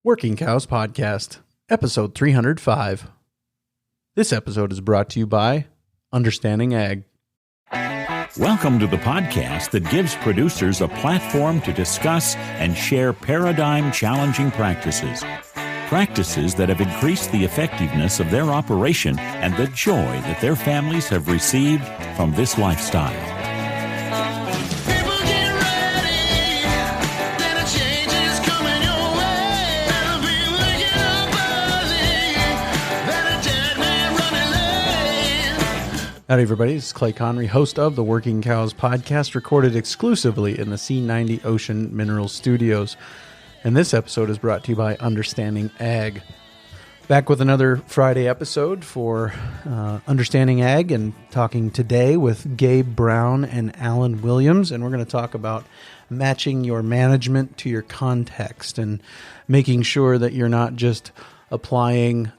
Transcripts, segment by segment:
Working Cows Podcast, episode 305. This episode is brought to you by Understanding Ag. Welcome to the podcast that gives producers a platform to discuss and share paradigm-challenging practices. Practices that have increased the effectiveness of their operation and the joy that their families have received from this lifestyle. Howdy, everybody. This is Clay Connery, host of the Working Cows Podcast, recorded exclusively in the C90 Ocean Minerals Studios. And this episode is brought to you by Understanding Ag. Back with another Friday episode for Understanding Ag, and talking today with Gabe Brown and Alan Williams. And we're going to talk about matching your management to your context and making sure that you're not just applying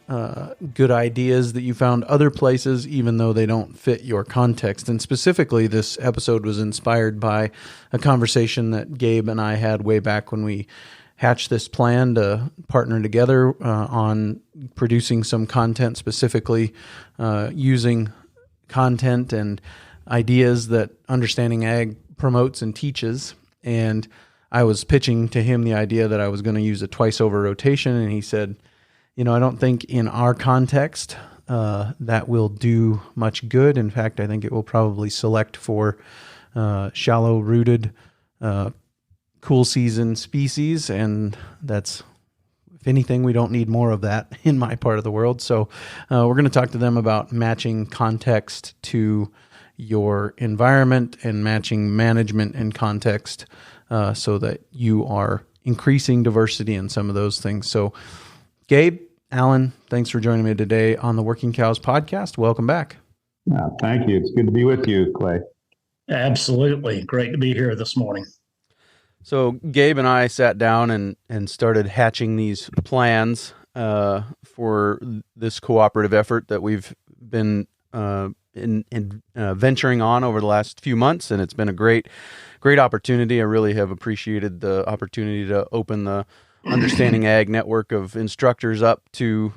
good ideas that you found other places, even though they don't fit your context. And specifically, this episode was inspired by a conversation that Gabe and I had way back when we hatched this plan to partner together on producing some content, specifically using content and ideas that Understanding Ag promotes and teaches. And I was pitching to him the idea that I was going to use a twice over rotation, and he said, you know, I don't think in our context that will do much good. In fact, I think it will probably select for shallow-rooted, cool season species, and that's, if anything, we don't need more of that in my part of the world. So we're going to talk to them about matching context to your environment and matching management and context so that you are increasing diversity in some of those things. So, Gabe, Alan, thanks for joining me today on the Working Cows Podcast. Welcome back. Thank you. It's good to be with you, Clay. Absolutely. Great to be here this morning. So Gabe and I sat down and started hatching these plans for this cooperative effort that we've been venturing on over the last few months, and it's been a great opportunity. I really have appreciated the opportunity to open the Understanding Ag network of instructors up to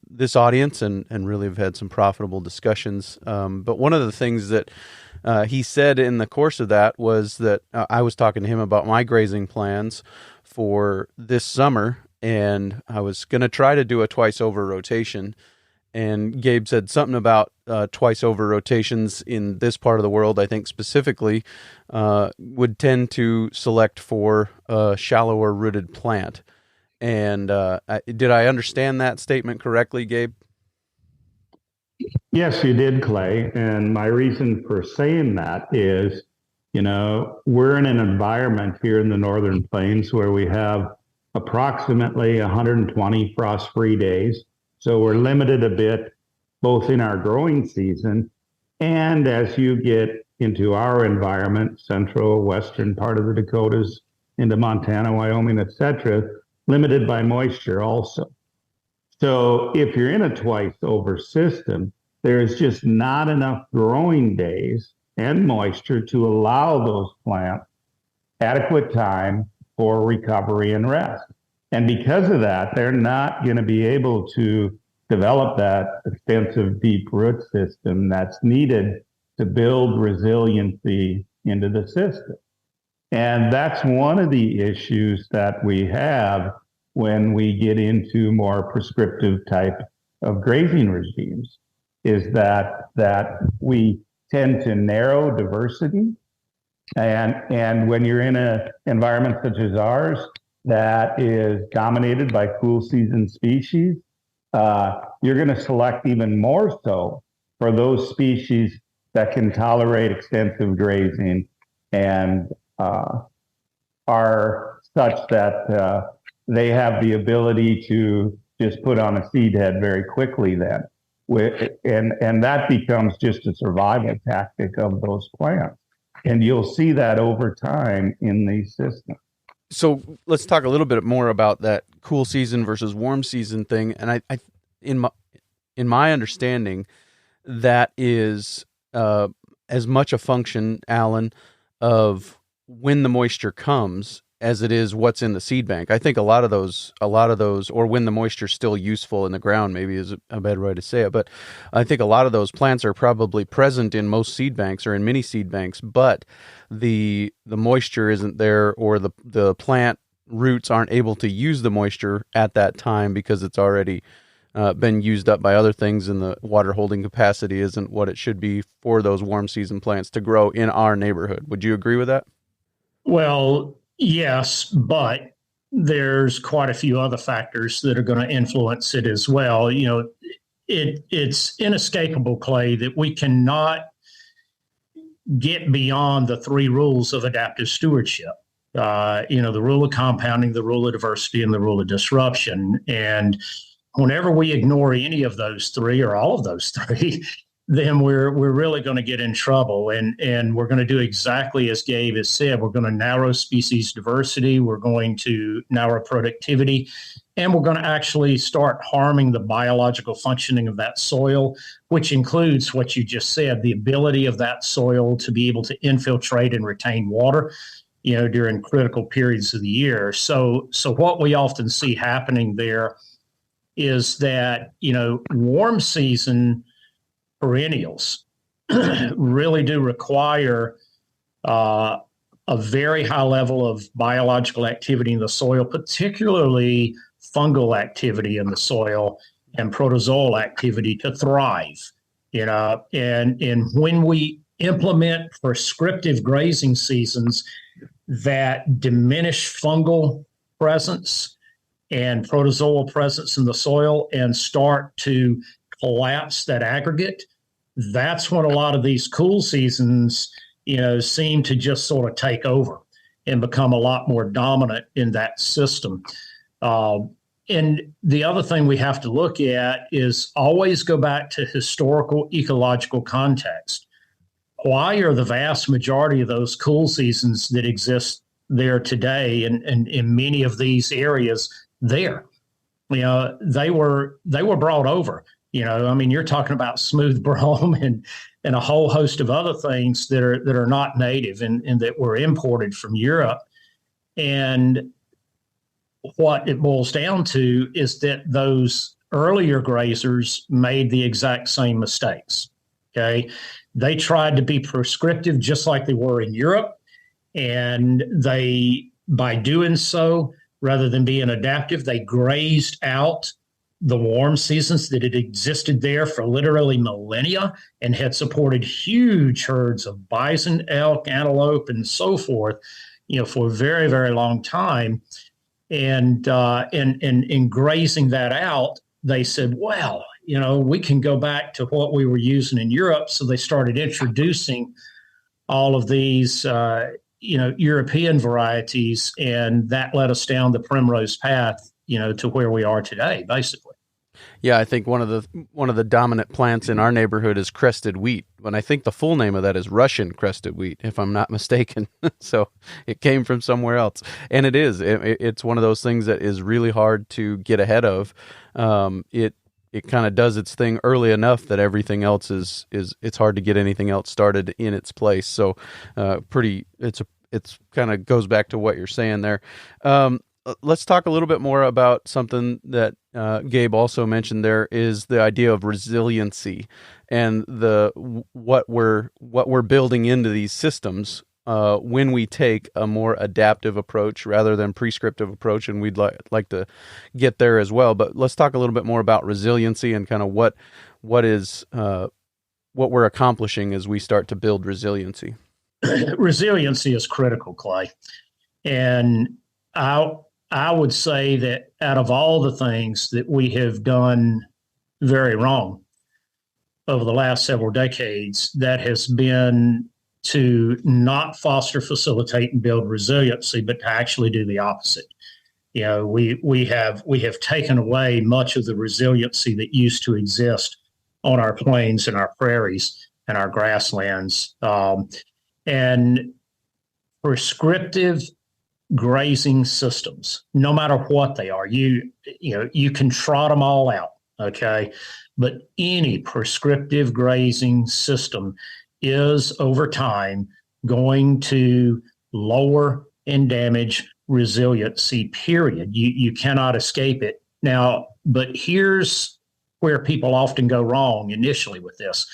this audience, and really have had some profitable discussions. But one of the things that he said in the course of that was that I was talking to him about my grazing plans for this summer, and I was going to try to do a twice over rotation. And Gabe said something about twice over rotations in this part of the world, I think specifically, would tend to select for a shallower rooted plant. And did I understand that statement correctly, Gabe? Yes, you did, Clay. And my reason for saying that is, you know, we're in an environment here in the Northern Plains where we have approximately 120 frost-free days. So we're limited a bit, both in our growing season and as you get into our environment, central, western part of the Dakotas, into Montana, Wyoming, etc., limited by moisture also. So if you're in a twice over system, there's just not enough growing days and moisture to allow those plants adequate time for recovery and rest. And because of that, they're not going to be able to develop that extensive deep root system that's needed to build resiliency into the system. And that's one of the issues that we have when we get into more prescriptive type of grazing regimes, is that we tend to narrow diversity. And when you're in an environment such as ours, that is dominated by cool season species, you're going to select even more so for those species that can tolerate extensive grazing and are such that they have the ability to just put on a seed head very quickly then. And that becomes just a survival tactic of those plants. And you'll see that over time in these systems. So let's talk a little bit more about that cool season versus warm season thing. And I in my understanding, that is as much a function, Alan, of when the moisture comes as it is what's in the seed bank. I think a lot of those, or when the moisture's still useful in the ground, maybe is a better way to say it. But I think a lot of those plants are probably present in most seed banks or in many seed banks, but the moisture isn't there, or the plant roots aren't able to use the moisture at that time because it's already been used up by other things, and the water holding capacity isn't what it should be for those warm season plants to grow in our neighborhood. Would you agree with that? Well, yes, but there's quite a few other factors that are going to influence it as well. It's inescapable, Clay, that we cannot get beyond the three rules of adaptive stewardship. The rule of compounding, the rule of diversity, and the rule of disruption. And whenever we ignore any of those three or all of those three, then we're really going to get in trouble. And we're going to do exactly as Gabe has said. We're going to narrow species diversity. We're going to narrow productivity. And we're going to actually start harming the biological functioning of that soil, which includes what you just said, the ability of that soil to be able to infiltrate and retain water, during critical periods of the year. So what we often see happening there is that, warm season perennials really do require a very high level of biological activity in the soil, particularly fungal activity in the soil and protozoal activity to thrive. And when we implement prescriptive grazing seasons that diminish fungal presence and protozoal presence in the soil and start to collapse that aggregate, that's when a lot of these cool seasons, seem to just sort of take over and become a lot more dominant in that system. And the other thing we have to look at is always go back to historical ecological context. Why are the vast majority of those cool seasons that exist there today and in many of these areas there? They were brought over. You're talking about smooth brome and a whole host of other things that are not native and that were imported from Europe. And what it boils down to is that those earlier grazers made the exact same mistakes. Okay. They tried to be prescriptive just like they were in Europe. And by doing so, rather than being adaptive, they grazed out the warm seasons that had existed there for literally millennia and had supported huge herds of bison, elk, antelope, and so forth, for a very, very long time. And in grazing that out, they said, well, we can go back to what we were using in Europe. So they started introducing all of these, European varieties, and that led us down the primrose path, to where we are today, basically. Yeah, I think one of the dominant plants in our neighborhood is crested wheat, and I think the full name of that is Russian crested wheat, if I'm not mistaken. So it came from somewhere else, and it's one of those things that is really hard to get ahead of. It kind of does its thing early enough that everything else is it's hard to get anything else started in its place. So it's kind of goes back to what you're saying there. Let's talk a little bit more about something that Gabe also mentioned. There is the idea of resiliency and what we're building into these systems when we take a more adaptive approach rather than prescriptive approach, and we'd like to get there as well. But let's talk a little bit more about resiliency and kind of what we're accomplishing as we start to build resiliency. Resiliency is critical, Clay, and I would say that out of all the things that we have done very wrong over the last several decades, that has been to not foster, facilitate, and build resiliency, but to actually do the opposite. We have taken away much of the resiliency that used to exist on our plains and our prairies and our grasslands. And prescriptive grazing systems, no matter what they are, you can trot them all out, okay? But any prescriptive grazing system is over time going to lower and damage resiliency, period. You cannot escape it. Now, but here's where people often go wrong initially with this.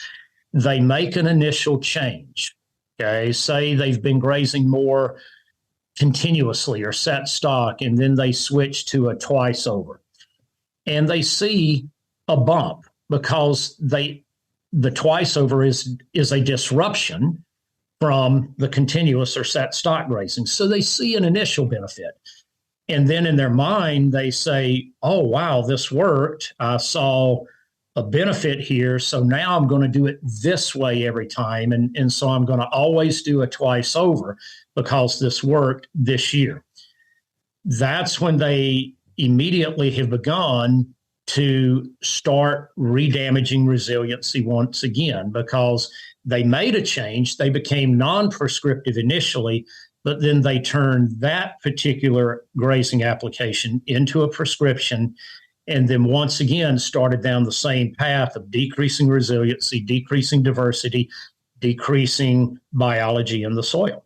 They make an initial change. Okay, say they've been grazing more continuously or set stock, and then they switch to a twice over. And they see a bump because the twice over is a disruption from the continuous or set stock grazing. So they see an initial benefit. And then in their mind, they say, oh, wow, this worked. I saw a benefit here. So now I'm going to do it this way every time. And so I'm going to always do a twice over because this worked this year. That's when they immediately have begun to start redamaging resiliency once again, because they made a change. They became non-prescriptive initially, but then they turned that particular grazing application into a prescription, and then once again started down the same path of decreasing resiliency, decreasing diversity, decreasing biology in the soil.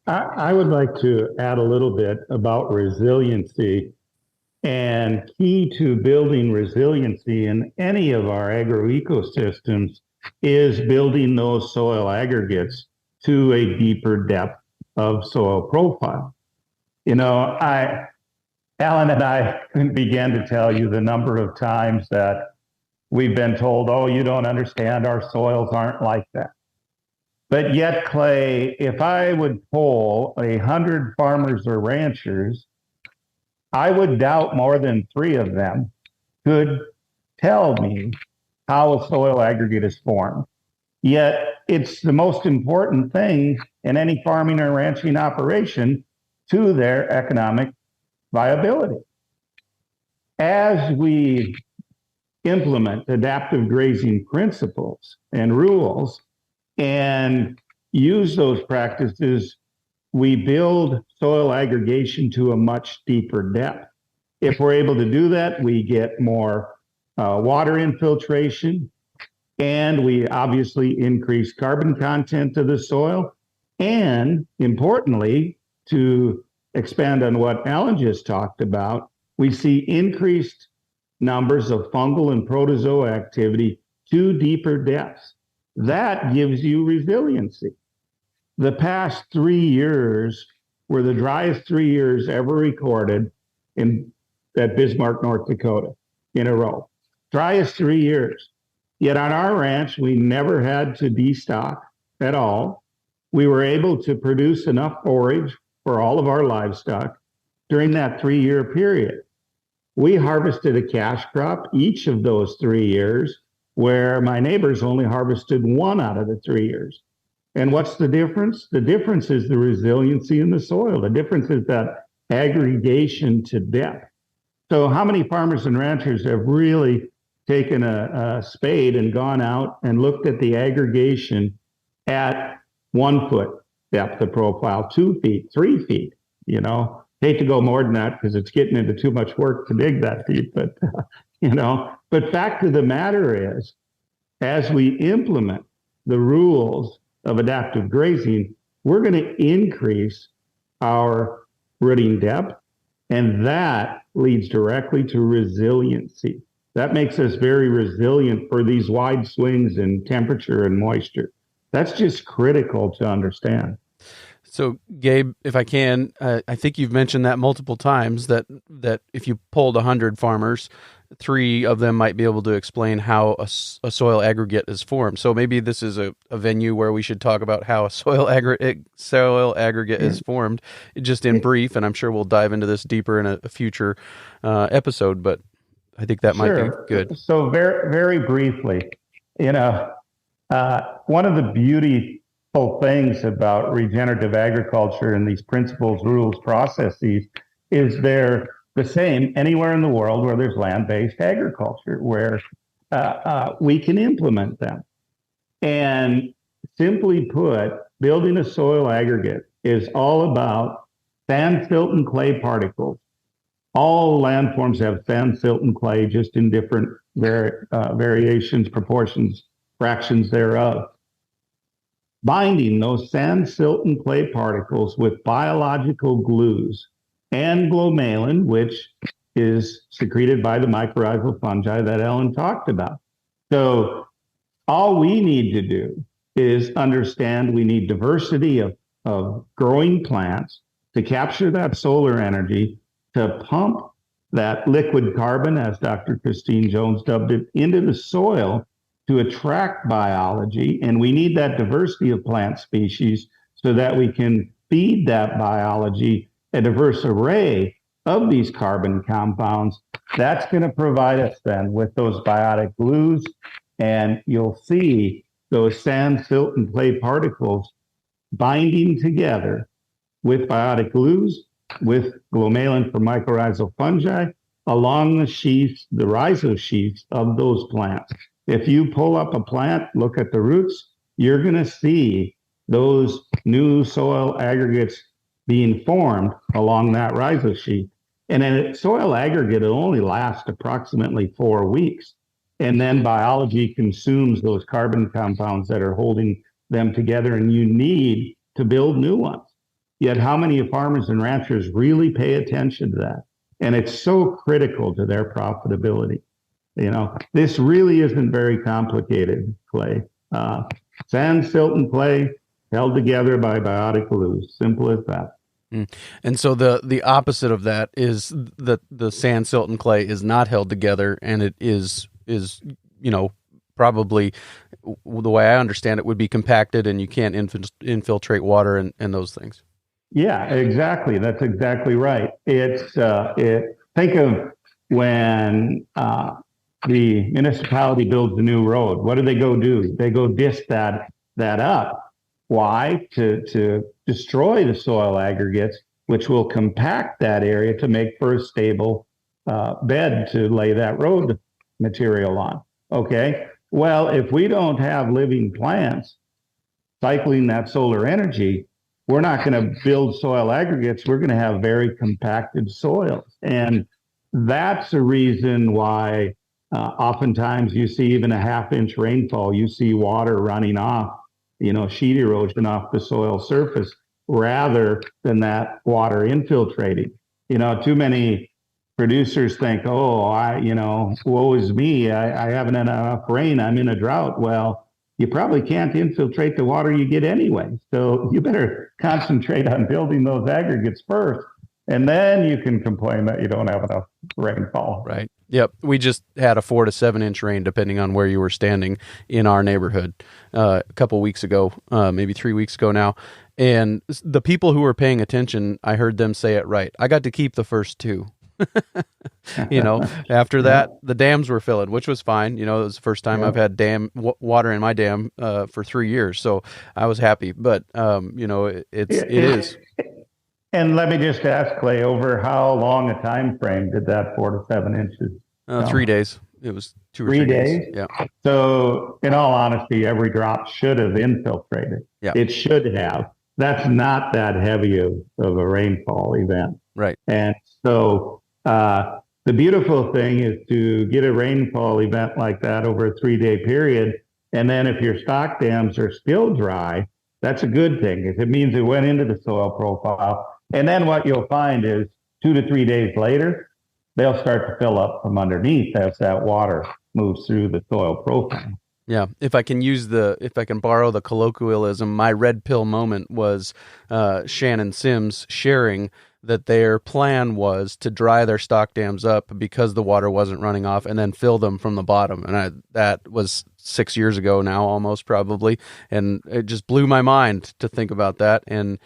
I would like to add a little bit about resiliency. And key to building resiliency in any of our agroecosystems is building those soil aggregates to a deeper depth of soil profile. You know, Alan and I began to tell you the number of times that we've been told, oh, you don't understand, our soils aren't like that. But yet, Clay, if I would poll 100 farmers or ranchers, I would doubt more than 3 of them could tell me how a soil aggregate is formed. Yet it's the most important thing in any farming or ranching operation to their economic viability. As we implement adaptive grazing principles and rules and use those practices, we build soil aggregation to a much deeper depth. If we're able to do that, we get more water infiltration, and we obviously increase carbon content of the soil. And importantly, to expand on what Alan just talked about, we see increased numbers of fungal and protozoa activity to deeper depths. That gives you resiliency. The past 3 years were the driest 3 years ever recorded at Bismarck, North Dakota, in a row. Driest 3 years. Yet on our ranch, we never had to destock at all. We were able to produce enough forage for all of our livestock during that 3-year period. We harvested a cash crop each of those 3 years, where my neighbors only harvested 1 out of the 3 years. And what's the difference? The difference is the resiliency in the soil. The difference is that aggregation to depth. So how many farmers and ranchers have really taken a spade and gone out and looked at the aggregation at 1 foot depth of profile, 2 feet, 3 feet? You know, hate to go more than that because it's getting into too much work to dig that deep, but but fact of the matter is, as we implement the rules of adaptive grazing, we're going to increase our rooting depth, and that leads directly to resiliency. That makes us very resilient for these wide swings in temperature and moisture. That's just critical to understand. So, Gabe, if I can, I think you've mentioned that multiple times, that if you polled 100 farmers, 3 of them might be able to explain how a soil aggregate is formed. So maybe this is a venue where we should talk about how a soil aggregate is formed, just in brief, and I'm sure we'll dive into this deeper in a future episode, but I think that might be good. So very, very briefly, one of the beautiful things about regenerative agriculture and these principles, rules, processes is they're the same anywhere in the world where there's land-based agriculture, where we can implement them. And simply put, building a soil aggregate is all about sand, silt, and clay particles. All landforms have sand, silt, and clay, just in different variations, proportions, fractions thereof. Binding those sand, silt, and clay particles with biological glues and glomalin, which is secreted by the mycorrhizal fungi that Ellen talked about. So all we need to do is understand we need diversity of growing plants to capture that solar energy, to pump that liquid carbon, as Dr. Christine Jones dubbed it, into the soil to attract biology. And we need that diversity of plant species so that we can feed that biology a diverse array of these carbon compounds. That's going to provide us then with those biotic glues. And you'll see those sand, silt, and clay particles binding together with biotic glues, with glomalin for mycorrhizal fungi, along the sheaths, the rhizosheaths of those plants. If you pull up a plant, look at the roots, you're going to see those new soil aggregates being formed along that rhizosheath. And a soil aggregate will only last approximately 4 weeks. And then biology consumes those carbon compounds that are holding them together, and you need to build new ones. Yet how many farmers and ranchers really pay attention to that? And it's so critical to their profitability. You know, this really isn't very complicated, Clay. Sand, silt, and clay held together by biotic glues. Simple as that. And so the opposite of that is that the sand, silt, and clay is not held together, and it is probably, the way I understand it, would be compacted, and you can't infiltrate water and those things. Yeah, exactly. That's exactly right. It's think of when the municipality builds a new road. What do? They go disc that up. Why? To destroy the soil aggregates, which will compact that area to make for a stable bed to lay that road material on. Okay. Well, if we don't have living plants cycling that solar energy, we're not going to build soil aggregates. We're going to have very compacted soils. And that's the reason why oftentimes you see even a half-inch rainfall, you see water running off, sheet erosion off the soil surface rather than that water infiltrating. Too many producers think, woe is me. I haven't had enough rain. I'm in a drought. Well, you probably can't infiltrate the water you get anyway. So you better concentrate on building those aggregates first, and then you can complain that you don't have enough rainfall. Right. Yep. We just had a 4 to 7 inch rain, depending on where you were standing in our neighborhood a couple weeks ago, maybe 3 weeks ago now. And the people who were paying attention, I heard them say it right. I got to keep the first 2. After that, the dams were filling, which was fine. It was the first time I've had water in my dam for 3 years, so I was happy. But it is. And let me just ask, Clay, over how long a time frame did that 4 to 7 inches? 3 days. It was 2 or 3 3 days. Yeah. So, in all honesty, every drop should have infiltrated. Yeah. It should have. That's not that heavy of a rainfall event. Right. And so the beautiful thing is to get a rainfall event like that over a 3-day period. And then if your stock dams are still dry, that's a good thing. If it means it went into the soil profile. And then what you'll find is 2 to 3 days later, they'll start to fill up from underneath as that water moves through the soil profile. Yeah, if I can borrow the colloquialism, my red pill moment was Shannon Sims sharing that their plan was to dry their stock dams up because the water wasn't running off, and then fill them from the bottom. And that was 6 years ago now, almost probably, and it just blew my mind to think about that. And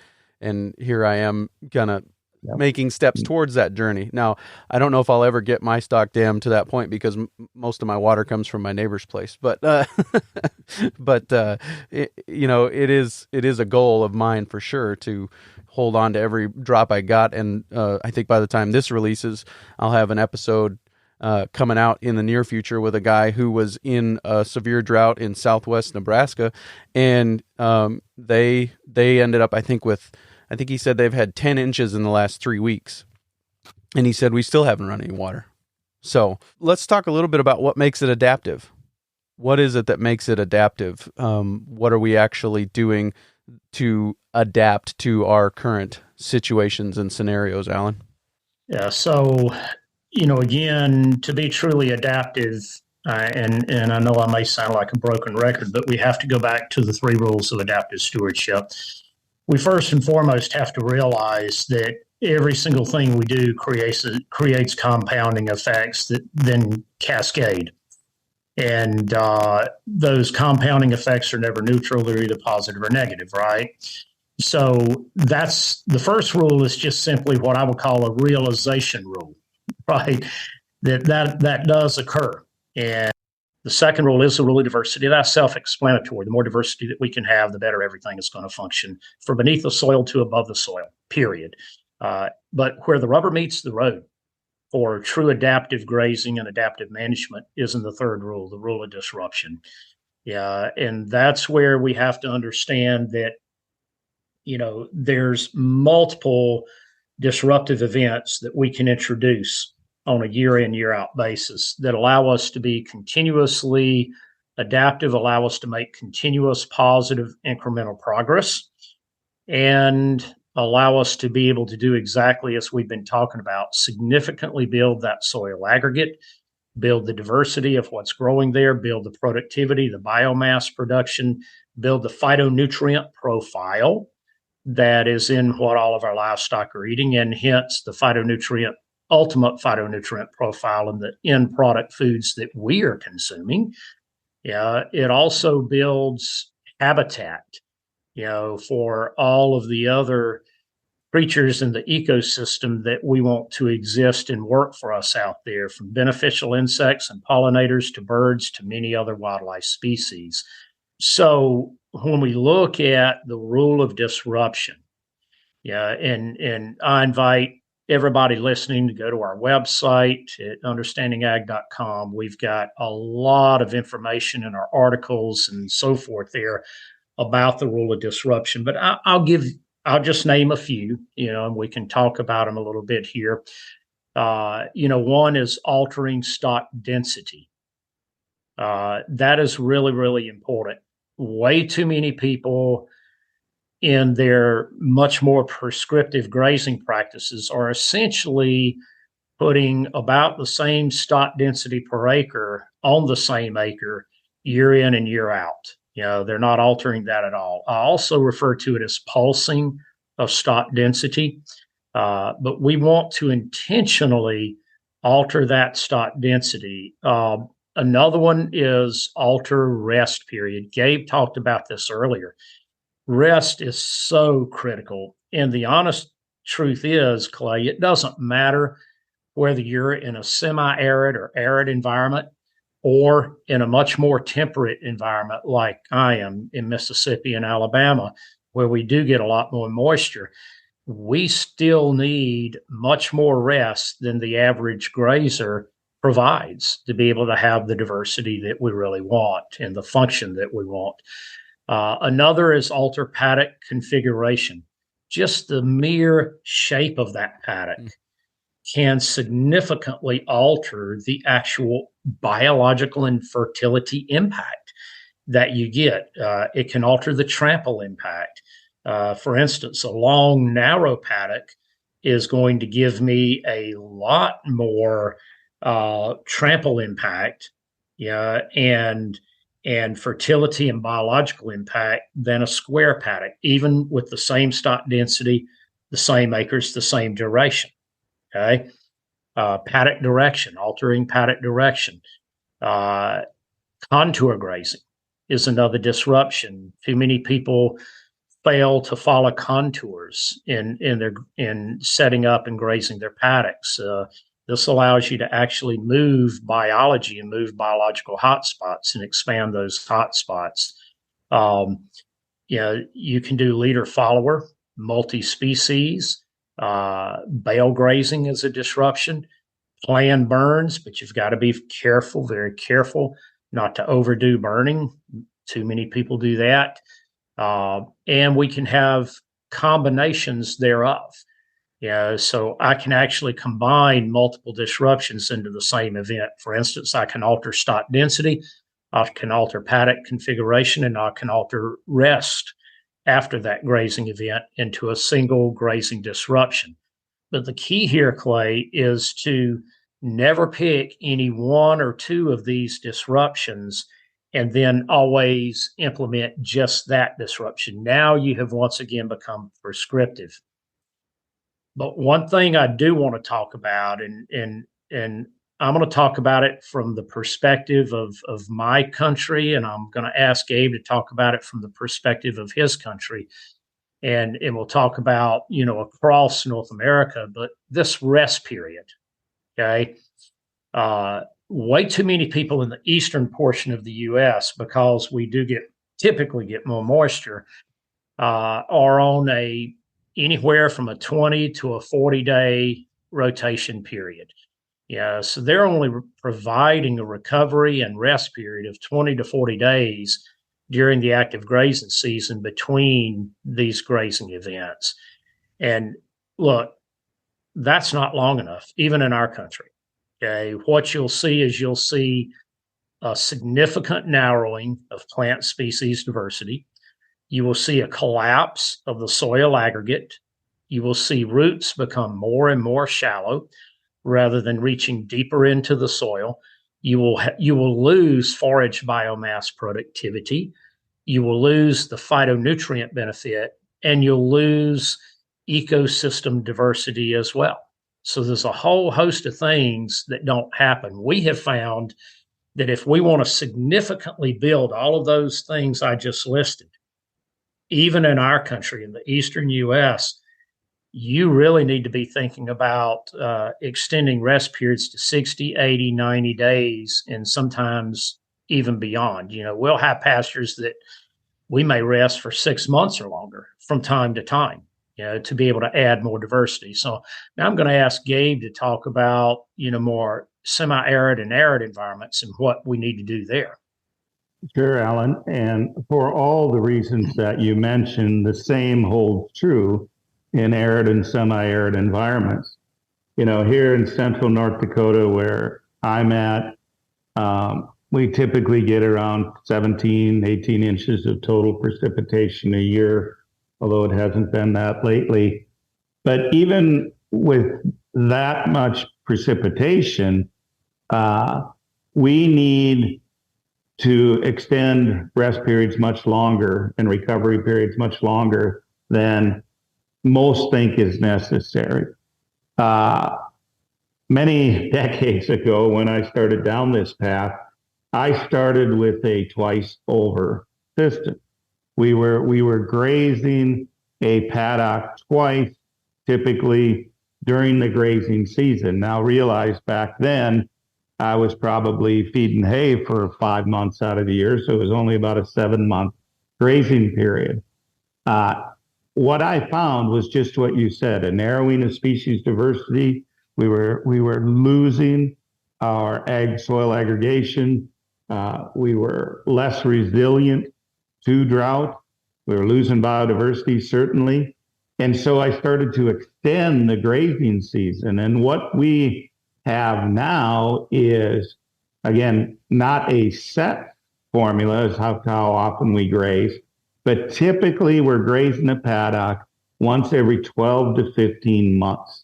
here I am, gonna making steps towards that journey. Now, I don't know if I'll ever get my stock dam to that point because most of my water comes from my neighbor's place. But it is a goal of mine for sure to hold on to every drop I got. And I think by the time this releases, I'll have an episode coming out in the near future with a guy who was in a severe drought in southwest Nebraska, and they ended up, I think he said they've had 10 inches in the last 3 weeks. And he said, we still haven't run any water. So let's talk a little bit about what makes it adaptive. What is it that makes it adaptive? What are we actually doing to adapt to our current situations and scenarios, Alan? So, again, to be truly adaptive, and I know I may sound like a broken record, but we have to go back to the 3 rules of adaptive stewardship. We first and foremost have to realize that every single thing we do creates compounding effects that then cascade. And those compounding effects are never neutral. They're either positive or negative, right? So that's the first rule is just simply what I would call a realization rule, right? That does occur. And the second rule is the rule of diversity. That's self-explanatory. The more diversity that we can have, the better everything is going to function, from beneath the soil to above the soil, period. But where the rubber meets the road for true adaptive grazing and adaptive management is in the third rule, the rule of disruption. Yeah, and that's where we have to understand that, there's multiple disruptive events that we can introduce on a year in, year out basis that allow us to be continuously adaptive, allow us to make continuous positive incremental progress, and allow us to be able to do exactly as we've been talking about, significantly build that soil aggregate, build the diversity of what's growing there, build the productivity, the biomass production, build the phytonutrient profile that is in what all of our livestock are eating, and hence the ultimate phytonutrient profile in the end product foods that we are consuming. Yeah, it also builds habitat, for all of the other creatures in the ecosystem that we want to exist and work for us out there, from beneficial insects and pollinators to birds to many other wildlife species. So when we look at the rule of disruption, and I invite everybody listening to go to our website at understandingag.com. We've got a lot of information in our articles and so forth there about the rule of disruption. But I'll just name a few, and we can talk about them a little bit here. One is altering stock density. That is really, really important. Way too many people in their much more prescriptive grazing practices are essentially putting about the same stock density per acre on the same acre year in and year out. They're not altering that at all. I also refer to it as pulsing of stock density, but we want to intentionally alter that stock density. Another one is alter rest period. Gabe talked about this earlier. Rest is so critical. And the honest truth is, Clay, it doesn't matter whether you're in a semi-arid or arid environment or in a much more temperate environment like I am in Mississippi and Alabama, where we do get a lot more moisture. We still need much more rest than the average grazer provides to be able to have the diversity that we really want and the function that we want. Another is alter paddock configuration. Just the mere shape of that paddock can significantly alter the actual biological and fertility impact that you get. It can alter the trample impact. For instance, a long, narrow paddock is going to give me a lot more trample impact, and fertility and biological impact than a square paddock, even with the same stock density, the same acres, the same duration. Okay. Paddock direction, altering paddock direction. Contour grazing is another disruption. Too many people fail to follow contours in setting up and grazing their paddocks. This allows you to actually move biology and move biological hotspots and expand those hotspots. You can do leader follower, multi-species. Bale grazing is a disruption. Planned burns, but you've got to be careful, very careful, not to overdo burning. Too many people do that. And we can have combinations thereof. So I can actually combine multiple disruptions into the same event. For instance, I can alter stock density, I can alter paddock configuration, and I can alter rest after that grazing event into a single grazing disruption. But the key here, Clay, is to never pick any one or two of these disruptions and then always implement just that disruption. Now you have once again become prescriptive. But one thing I do want to talk about, and I'm going to talk about it from the perspective of my country, and I'm going to ask Gabe to talk about it from the perspective of his country. And we'll talk about, across North America, but this rest period, okay? Way too many people in the eastern portion of the U.S., because we do typically get more moisture, are on anywhere from a 20 to a 40-day rotation period. Yeah, so they're only providing a recovery and rest period of 20 to 40 days during the active grazing season between these grazing events. And look, that's not long enough, even in our country. Okay, what you'll see is a significant narrowing of plant species diversity. You will see a collapse of the soil aggregate. You will see roots become more and more shallow rather than reaching deeper into the soil. You will lose forage biomass productivity. You will lose the phytonutrient benefit, and you'll lose ecosystem diversity as well. So there's a whole host of things that don't happen. We have found that if we want to significantly build all of those things I just listed, even in our country, in the eastern U.S., you really need to be thinking about extending rest periods to 60, 80, 90 days, and sometimes even beyond. We'll have pastures that we may rest for 6 months or longer from time to time, to be able to add more diversity. So now I'm going to ask Gabe to talk about, more semi-arid and arid environments and what we need to do there. Sure, Alan. And for all the reasons that you mentioned, the same holds true in arid and semi-arid environments. Here in central North Dakota, where I'm at, we typically get around 17, 18 inches of total precipitation a year, although it hasn't been that lately. But even with that much precipitation, we need to extend rest periods much longer and recovery periods much longer than most think is necessary. Many decades ago, when I started down this path, I started with a twice over system. We were grazing a paddock twice, typically during the grazing season. Now realize back then, I was probably feeding hay for 5 months out of the year, so it was only about a 7-month grazing period. What I found was just what you said, a narrowing of species diversity. We were losing our soil aggregation. We were less resilient to drought. We were losing biodiversity, certainly. And so I started to extend the grazing season. And what we have now is, again, not a set formula as how often we graze, but typically we're grazing a paddock once every 12 to 15 months,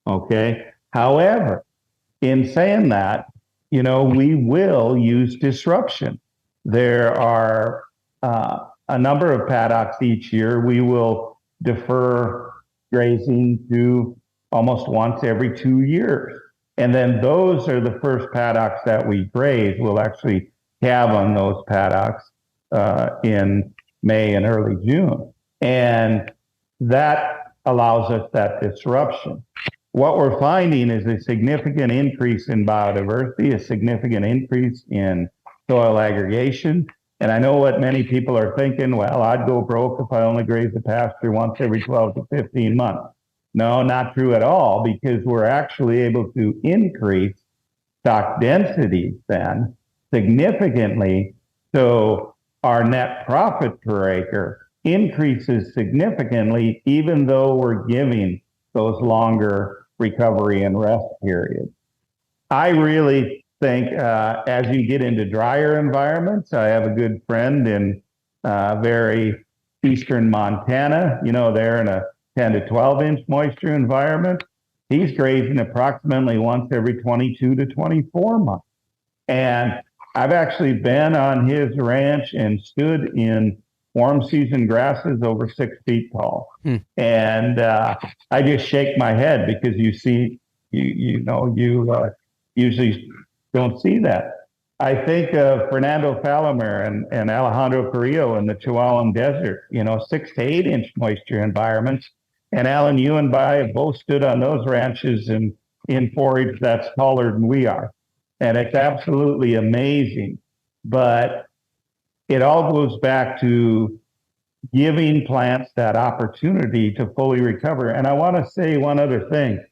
okay? However, in saying that, we will use disruption. There are a number of paddocks each year. We will defer grazing to almost once every 2 years. And then those are the first paddocks that we graze. We'll actually have on those paddocks in May and early June. And that allows us that disruption. What we're finding is a significant increase in biodiversity, a significant increase in soil aggregation. And I know what many people are thinking, well, I'd go broke if I only graze the pasture once every 12 to 15 months. No, not true at all, because we're actually able to increase stock densities then significantly. So our net profit per acre increases significantly, even though we're giving those longer recovery and rest periods. I really think as you get into drier environments, I have a good friend in very eastern Montana, they're in a 10 to 12 inch moisture environment. he's grazing approximately once every 22 to 24 months. And I've actually been on his ranch and stood in warm season grasses over 6 feet tall. And I just shake my head because you usually don't see that. I think of Fernando Falamer and Alejandro Carrillo in the Chihuahuan Desert, 6 to 8 inch moisture environments. And Alan, you and I have both stood on those ranches in forage that's taller than we are. And it's absolutely amazing. But it all goes back to giving plants that opportunity to fully recover. And I want to say one other thing.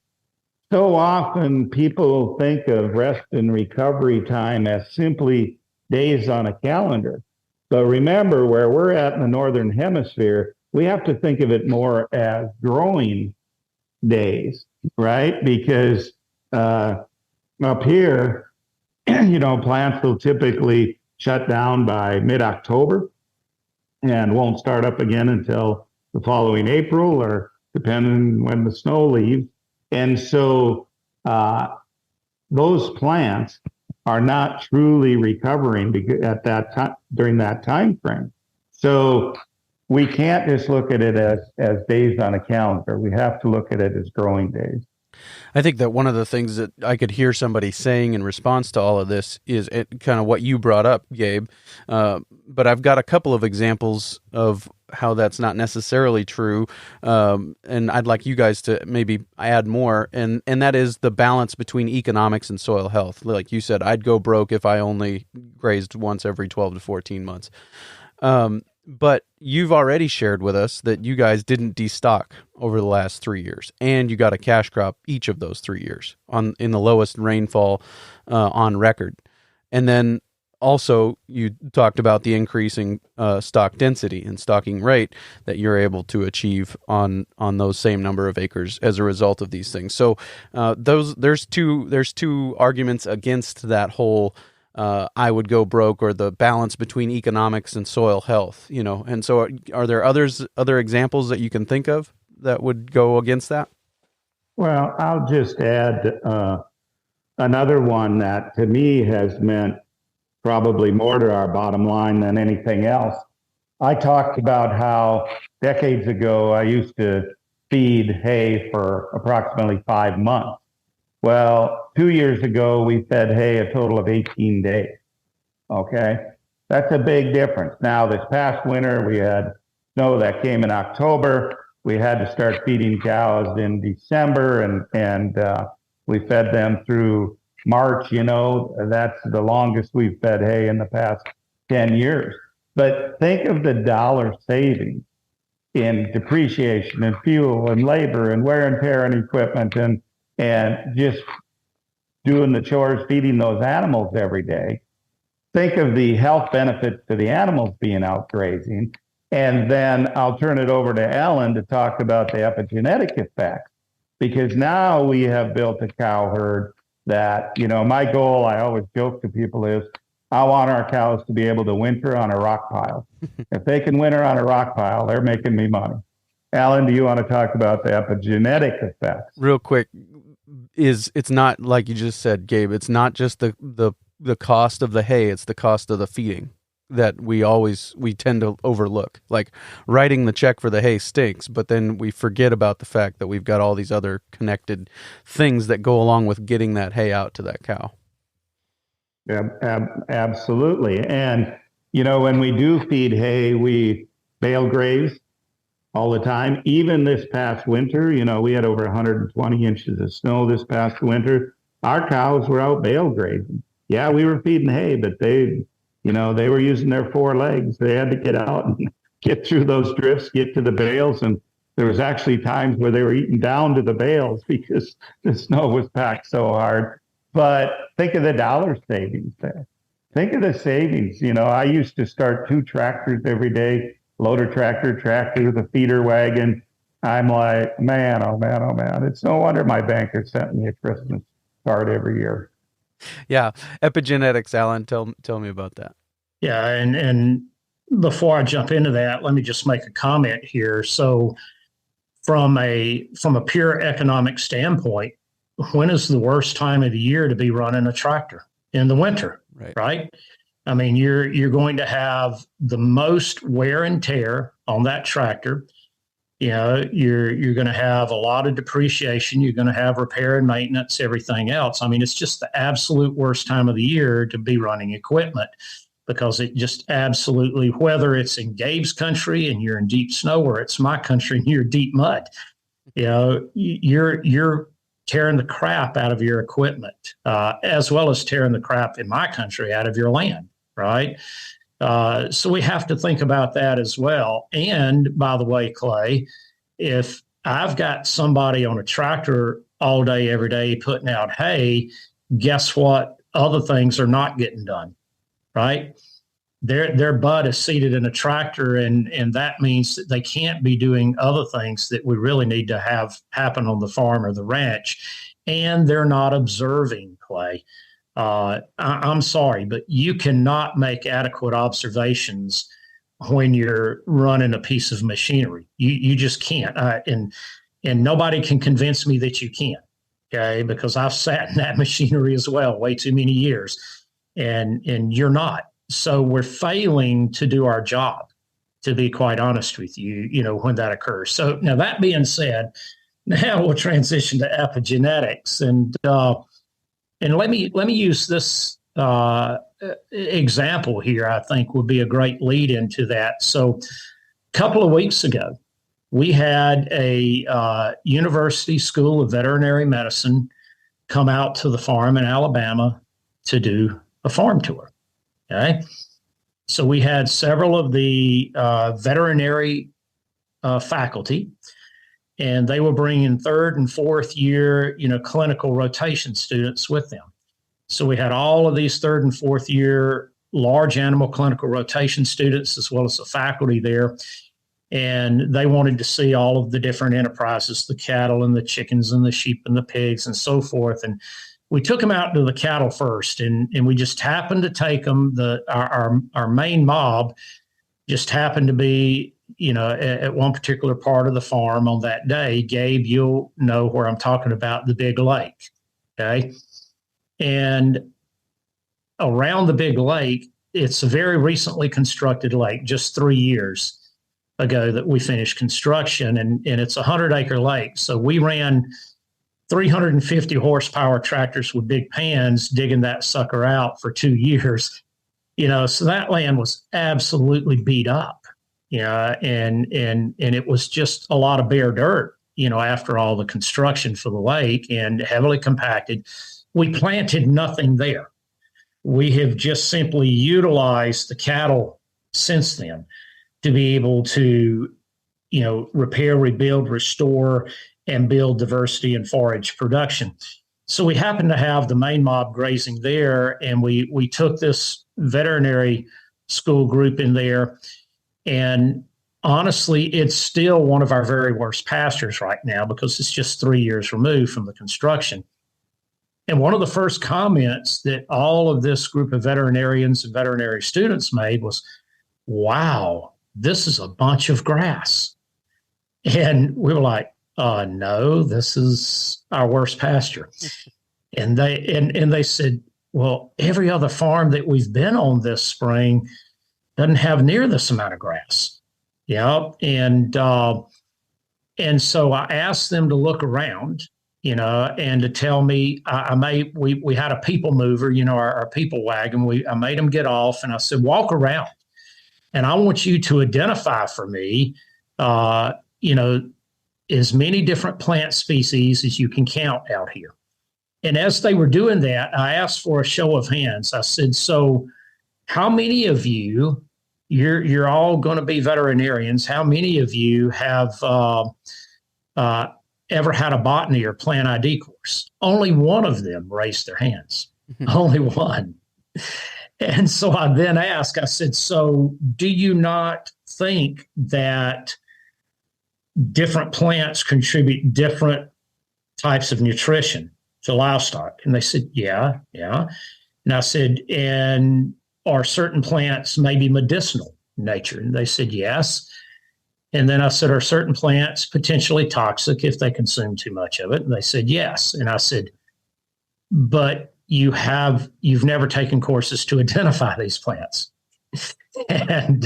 So often people think of rest and recovery time as simply days on a calendar. But remember, where we're at in the Northern Hemisphere, we have to think of it more as growing days, right? Because up here, plants will typically shut down by mid-October and won't start up again until the following April, or depending when the snow leaves. And so those plants are not truly recovering at that time, during that time frame. So we can't just look at it as days on a calendar. We have to look at it as growing days. I think that one of the things that I could hear somebody saying in response to all of this is kind of what you brought up, Gabe. But I've got a couple of examples of how that's not necessarily true. And I'd like you guys to maybe add more. And that is the balance between economics and soil health. Like you said, I'd go broke if I only grazed once every 12 to 14 months. But you've already shared with us that you guys didn't destock over the last 3 years, and you got a cash crop each of those 3 years in the lowest rainfall on record. And then also you talked about the increasing stock density and stocking rate that you're able to achieve on those same number of acres as a result of these things. So there's two arguments against that whole I would go broke, or the balance between economics and soil health, And so are there other examples that you can think of that would go against that? Well, I'll just add another one that to me has meant probably more to our bottom line than anything else. I talked about how decades ago I used to feed hay for approximately 5 months. Well, 2 years ago, we fed hay a total of 18 days. Okay. That's a big difference. Now, this past winter, we had snow that came in October. We had to start feeding cows in December, and we fed them through March. That's the longest we've fed hay in the past 10 years. But think of the dollar savings in depreciation and fuel and labor and wear and tear and equipment and just doing the chores, feeding those animals every day. Think of the health benefits to the animals being out grazing. And then I'll turn it over to Ellen to talk about the epigenetic effects, because now we have built a cow herd that, my goal, I always joke to people, is I want our cows to be able to winter on a rock pile. If they can winter on a rock pile, they're making me money. Alan, do you want to talk about the epigenetic effects? Real quick, it's not like you just said, Gabe, it's not just the cost of the hay, it's the cost of the feeding that we tend to overlook. Like, writing the check for the hay stinks, but then we forget about the fact that we've got all these other connected things that go along with getting that hay out to that cow. Yeah, absolutely. And, when we do feed hay, we bale graze all the time. Even this past winter, we had over 120 inches of snow this past winter. Our cows were out bale grazing. Yeah, we were feeding hay, but they were using their 4 legs. They had to get out and get through those drifts, get to the bales. And there was actually times where they were eating down to the bales because the snow was packed so hard. But think of the dollar savings there. Think of the savings. I used to start 2 tractors every day, loader tractor, the feeder wagon. I'm like, man, oh man, oh man. It's no wonder my banker sent me a Christmas card every year. Yeah. Epigenetics, Alan, tell me about that. Yeah. And before I jump into that, let me just make a comment here. So from a pure economic standpoint, when is the worst time of the year to be running a tractor? In the winter, right? I mean, you're going to have the most wear and tear on that tractor. You know, you're going to have a lot of depreciation. You're going to have repair and maintenance, everything else. I mean, it's just the absolute worst time of the year to be running equipment, because it just absolutely, whether it's in Gabe's country and you're in deep snow, or it's my country and you're deep mud, you know, you're tearing the crap out of your equipment, as well as tearing the crap in my country out of your land, right? So we have to think about that as well. And by the way, Clay, if I've got somebody on a tractor all day, every day putting out hay, guess what? Other things are not getting done, right? Their butt is seated in a tractor, and that means that they can't be doing other things that we really need to have happen on the farm or the ranch. And they're not observing, Clay. I'm sorry, but you cannot make adequate observations when you're running a piece of machinery. You just can't. And nobody can convince me that you can, okay? Because I've sat in that machinery as well, way too many years, and you're not. So we're failing to do our job, to be quite honest with you, you know, when that occurs. So now, that being said, now we'll transition to epigenetics. And let me use this example here. I think would be a great lead into that. So a couple of weeks ago, we had a University School of Veterinary Medicine come out to the farm in Alabama to do a farm tour. Okay, so we had several of the veterinary faculty, and they were bringing third and fourth year, you know, clinical rotation students with them. So we had all of these third and fourth year large animal clinical rotation students, as well as the faculty there. And they wanted to see all of the different enterprises, the cattle and the chickens and the sheep and the pigs and so forth. And we took them out to the cattle first, and we just happened to take them. Our main mob just happened to be, you know, at one particular part of the farm on that day. Gabe, you'll know where I'm talking about, the big lake, okay? And around the big lake, it's a very recently constructed lake, just 3 years ago that we finished construction, and it's a 100-acre lake. So we ran 350 horsepower tractors with big pans digging that sucker out for 2 years, you know, so that land was absolutely beat up, you know, and it was just a lot of bare dirt, you know, after all the construction for the lake, and heavily compacted. We planted nothing there. We have just simply utilized the cattle since then to be able to, you know, repair, rebuild, restore, and build diversity and forage production. So we happened to have the main mob grazing there, and we took this veterinary school group in there. And honestly, it's still one of our very worst pastures right now, because it's just 3 years removed from the construction. And one of the first comments that all of this group of veterinarians and veterinary students made was, "Wow, this is a bunch of grass." And we were like, "No, this is our worst pasture." And they said, "Well, every other farm that we've been on this spring doesn't have near this amount of grass." Yeah. And so I asked them to look around, you know, and to tell me, we had a people mover, you know, our people wagon. I made them get off, and I said, "Walk around, and I want you to identify for me, you know, as many different plant species as you can count out here." And as they were doing that, I asked for a show of hands. I said, "So how many of you, you're all going to be veterinarians, how many of you have ever had a botany or plant ID course?" Only one of them raised their hands. Only one. And so I then asked, I said, "So do you not think that different plants contribute different types of nutrition to livestock?" And they said, yeah. And I said, "And are certain plants maybe medicinal in nature?" And they said, yes. And then I said, are certain plants potentially toxic if they consume too much of it? And they said, yes. And I said, but you've never taken courses to identify these plants. and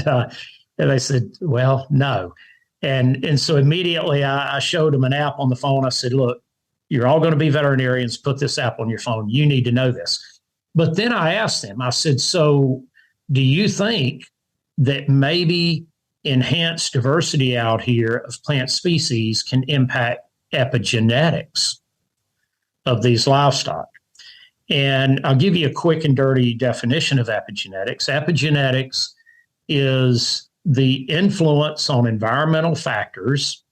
they said, well, no. And so immediately I showed them an app on the phone. I said, look, you're all going to be veterinarians. Put this app on your phone. You need to know this. But then I asked them, I said, so do you think that maybe enhanced diversity out here of plant species can impact epigenetics of these livestock? And I'll give you a quick and dirty definition of epigenetics. Epigenetics is the influence on environmental factors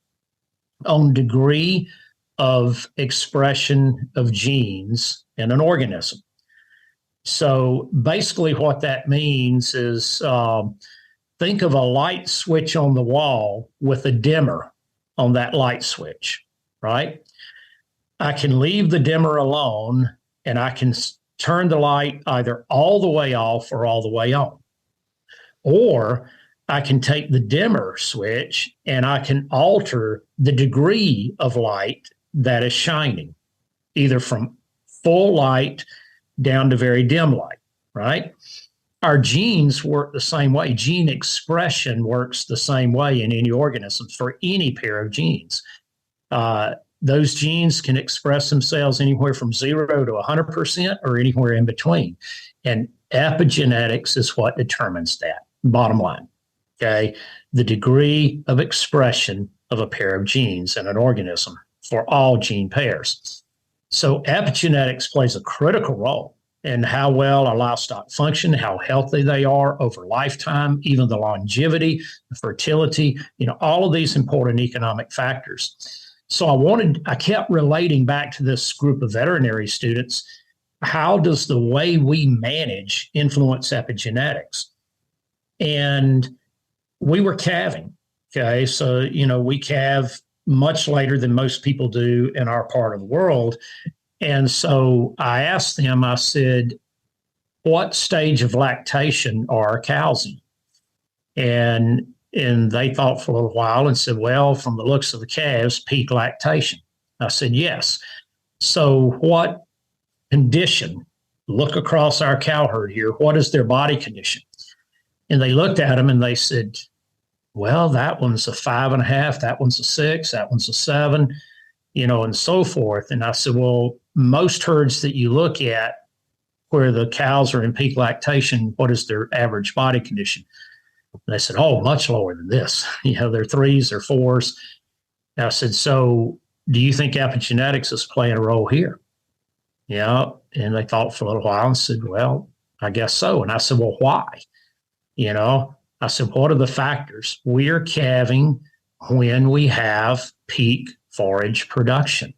on degree of expression of genes in an organism. So basically what that means is think of a light switch on the wall with a dimmer on that light switch, right? I can leave the dimmer alone and I can turn the light either all the way off or all the way on. Or I can take the dimmer switch and I can alter the degree of light that is shining, either from full light down to very dim light, right? Our genes work the same way. Gene expression works the same way in any organism for any pair of genes. Those genes can express themselves anywhere from 0 to 100% or anywhere in between. And epigenetics is what determines that, bottom line, okay? The degree of expression of a pair of genes in an organism for all gene pairs. So epigenetics plays a critical role in how well our livestock function, how healthy they are over lifetime, even the longevity, the fertility, all of these important economic factors. So I kept relating back to this group of veterinary students. How does the way we manage influence epigenetics? And we were calving, okay? So, we calve much later than most people do in our part of the world. And so I asked them, I said, what stage of lactation are our cows in? And they thought for a little while and said, well, from the looks of the calves, peak lactation. I said, yes. So what condition? Look across our cow herd here. What is their body condition? And they looked at them and they said, well, that one's a 5.5, that one's a 6, that one's a 7, and so forth. And I said, well, most herds that you look at where the cows are in peak lactation, what is their average body condition? And they said, oh, much lower than this. They're 3s or 4s. And I said, so do you think epigenetics is playing a role here? And they thought for a little while and said, well, I guess so. And I said, well, why? I said, what are the factors? We're calving when we have peak forage production.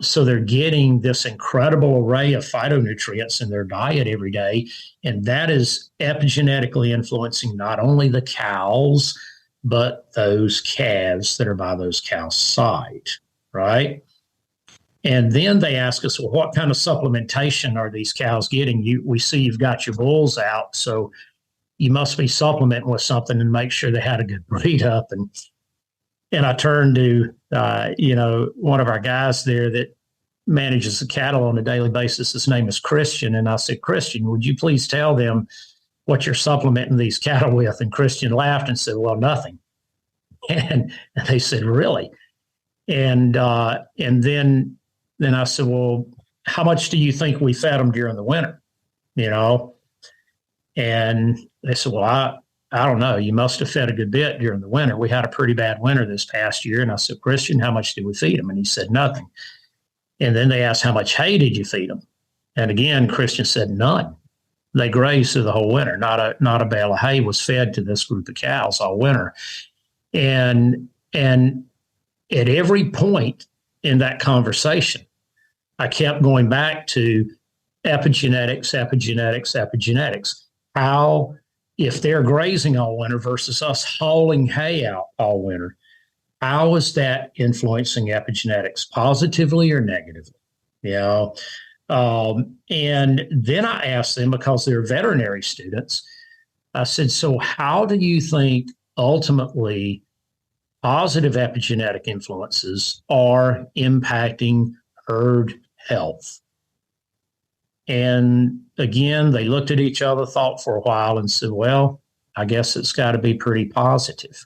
So they're getting this incredible array of phytonutrients in their diet every day. And that is epigenetically influencing not only the cows, but those calves that are by those cows' side, right? And then they ask us, well, what kind of supplementation are these cows getting? We see you've got your bulls out, so you must be supplementing with something and make sure they had a good breed up. And I turned to, one of our guys there that manages the cattle on a daily basis. His name is Christian. And I said, Christian, would you please tell them what you're supplementing these cattle with? And Christian laughed and said, well, nothing. And they said, really? And then I said, well, how much do you think we fed them during the winter? And they said, well, I don't know. You must have fed a good bit during the winter. We had a pretty bad winter this past year. And I said, Christian, how much did we feed them? And he said, nothing. And then they asked, how much hay did you feed them? And again, Christian said, none. They grazed through the whole winter. Not a bale of hay was fed to this group of cows all winter. And at every point in that conversation, I kept going back to epigenetics. How, if they're grazing all winter versus us hauling hay out all winter, how is that influencing epigenetics positively or negatively? And then I asked them, because they're veterinary students, I said, so how do you think ultimately positive epigenetic influences are impacting herd health. And again, they looked at each other, thought for a while, and said, well, I guess it's got to be pretty positive.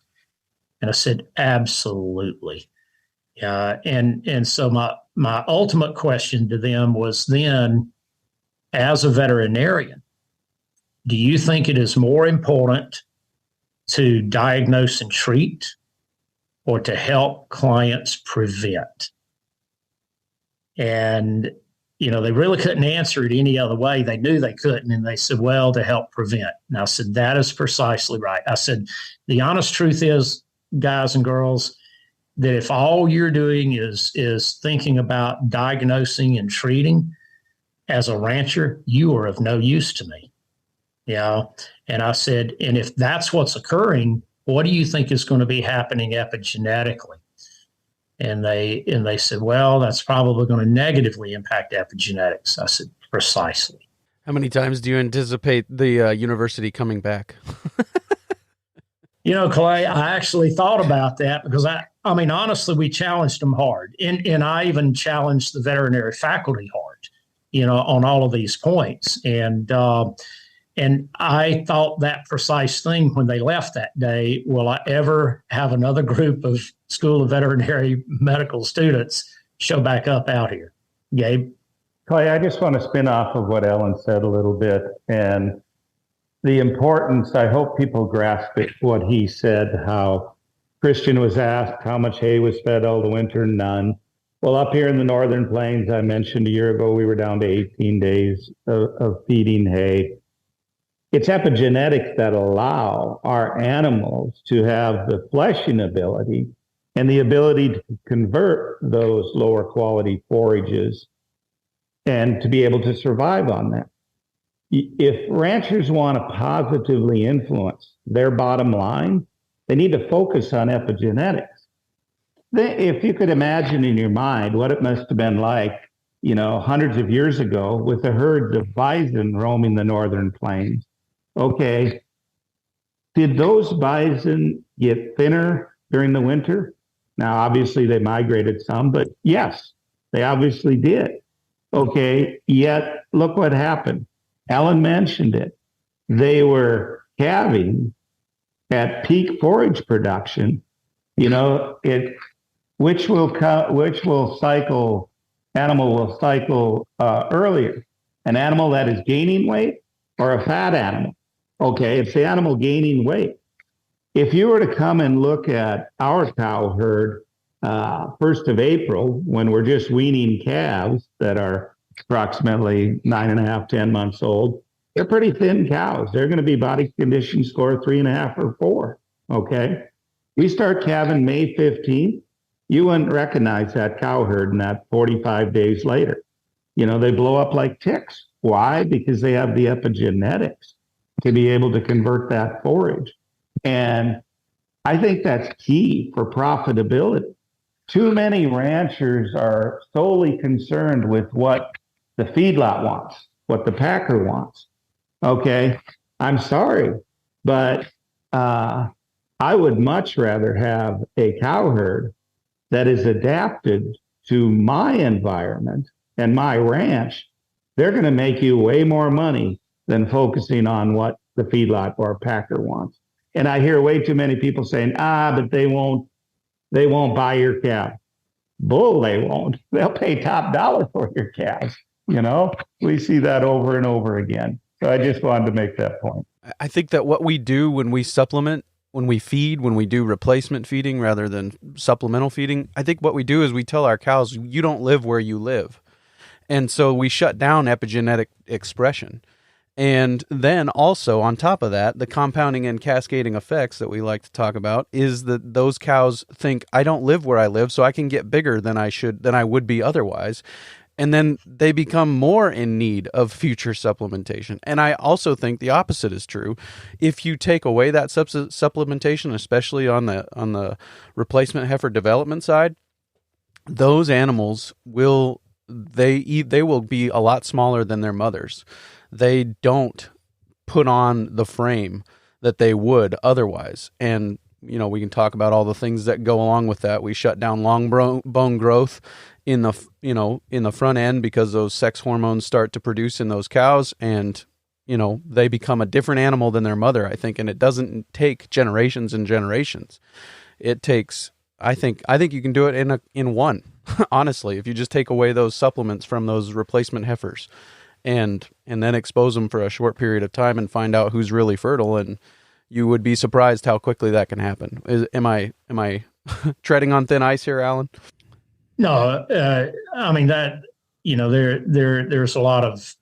And I said, absolutely. And so my ultimate question to them was then, as a veterinarian, do you think it is more important to diagnose and treat or to help clients prevent? And, they really couldn't answer it any other way. They knew they couldn't. And they said, well, to help prevent. And I said, that is precisely right. I said, the honest truth is, guys and girls, that if all you're doing is thinking about diagnosing and treating, as a rancher, you are of no use to me. And I said, and if that's what's occurring, what do you think is going to be happening epigenetically? And they said, well, that's probably going to negatively impact epigenetics. I said, precisely. How many times do you anticipate the university coming back? Clay, I actually thought about that because I mean, honestly, we challenged them hard. And I even challenged the veterinary faculty hard, on all of these points. And I thought that precise thing when they left that day. Will I ever have another group of School of Veterinary Medical students show back up out here? Gabe? Clay, I just want to spin off of what Ellen said a little bit. And the importance, I hope people grasp it, what he said, how Christian was asked how much hay was fed all the winter, none. Well, up here in the Northern Plains, I mentioned a year ago, we were down to 18 days of feeding hay. It's epigenetics that allow our animals to have the fleshing ability and the ability to convert those lower quality forages and to be able to survive on that. If ranchers want to positively influence their bottom line, they need to focus on epigenetics. If you could imagine in your mind what it must have been like, hundreds of years ago with the herds of bison roaming the Northern Plains. Okay, did those bison get thinner during the winter? Now, obviously they migrated some, but yes, they obviously did. Okay, yet look what happened. Ellen mentioned it. They were calving at peak forage production, animal will cycle earlier, an animal that is gaining weight or a fat animal. Okay, it's the animal gaining weight. If you were to come and look at our cow herd, 1st of April, when we're just weaning calves that are approximately 9.5, 10 months old, they're pretty thin cows. They're going to be body condition score 3.5 or 4. Okay, we start calving May 15th. You wouldn't recognize that cow herd in that 45 days later. They blow up like ticks. Why? Because they have the epigenetics to be able to convert that forage. And I think that's key for profitability. Too many ranchers are solely concerned with what the feedlot wants, what the packer wants. Okay, I'm sorry, but I would much rather have a cow herd that is adapted to my environment and my ranch. They're going to make you way more money than focusing on what the feedlot or packer wants. And I hear way too many people saying, but they won't buy your calf. Bull, they won't. They'll pay top dollar for your calves. We see that over and over again. So I just wanted to make that point. I think that what we do when we supplement, when we feed, when we do replacement feeding rather than supplemental feeding, I think what we do is we tell our cows, you don't live where you live. And so we shut down epigenetic expression. And then also on top of that, the compounding and cascading effects that we like to talk about is that those cows think, I don't live where I live, so I can get bigger than I would be otherwise. And then they become more in need of future supplementation. And I also think the opposite is true. If you take away that supplementation, especially on the replacement heifer development side, those animals will be a lot smaller than their mothers. They don't put on the frame that they would otherwise. And, we can talk about all the things that go along with that. We shut down long bone growth in the, in the front end because those sex hormones start to produce in those cows, and, they become a different animal than their mother, I think. And it doesn't take generations and generations. It takes, I think you can do it in one, honestly, if you just take away those supplements from those replacement heifers and then expose them for a short period of time and find out who's really fertile. And you would be surprised how quickly that can happen. Am I treading on thin ice here, Alan? No, I mean that, there's a lot of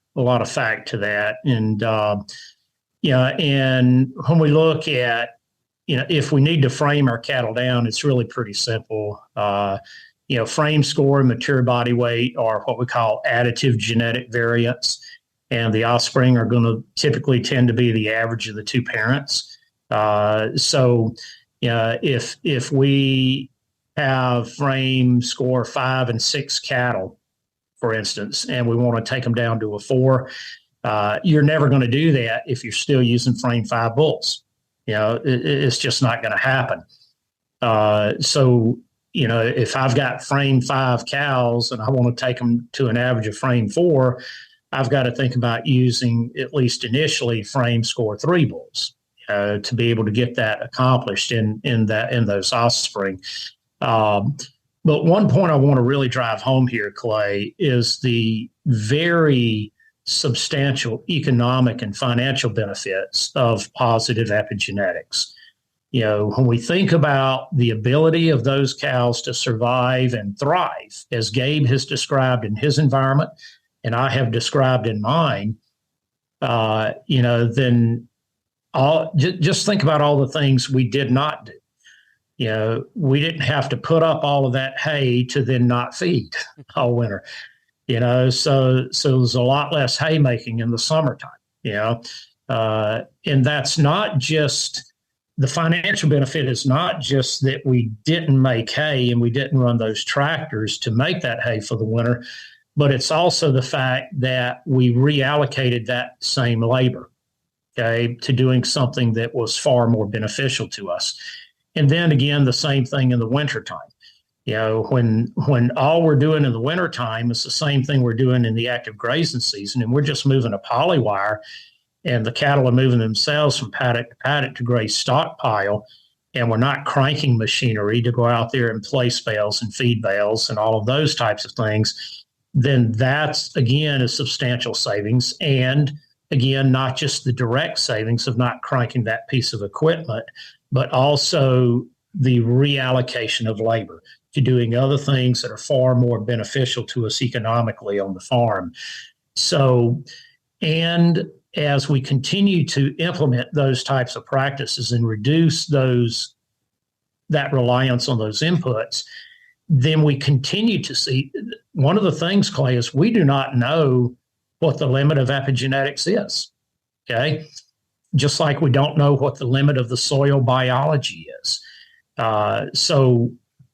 fact to that. And, and when we look at, if we need to frame our cattle down, it's really pretty simple. Frame score and mature body weight are what we call additive genetic variants, and the offspring are going to typically tend to be the average of the two parents. So if we have frame score 5 and 6 cattle, for instance, and we want to take them down to a 4, you're never going to do that if you're still using frame 5 bulls. It's just not going to happen. So, if I've got frame 5 cows and I want to take them to an average of frame 4, I've got to think about using, at least initially, frame score 3 bulls to be able to get that accomplished in those offspring. But one point I want to really drive home here, Clay, is the very substantial economic and financial benefits of positive epigenetics. When we think about the ability of those cows to survive and thrive, as Gabe has described in his environment, and I have described in mine, then just think about all the things we did not do. We didn't have to put up all of that hay to then not feed all winter. So there's a lot less hay making in the summertime. And that's not just the financial benefit is not just that we didn't make hay and we didn't run those tractors to make that hay for the winter, but it's also the fact that we reallocated that same labor, to doing something that was far more beneficial to us. And then again, the same thing in the wintertime. When all we're doing in the wintertime is the same thing we're doing in the active grazing season, and we're just moving a poly wire, and the cattle are moving themselves from paddock to paddock to graze stockpile, and we're not cranking machinery to go out there and place bales and feed bales and all of those types of things, then that's, again, a substantial savings. And again, not just the direct savings of not cranking that piece of equipment, but also the reallocation of labor to doing other things that are far more beneficial to us economically on the farm. So, and as we continue to implement those types of practices and reduce that reliance on those inputs, then we continue to see one of the things, Clay, is we do not know what the limit of epigenetics is. Okay. Just like we don't know what the limit of the soil biology is. So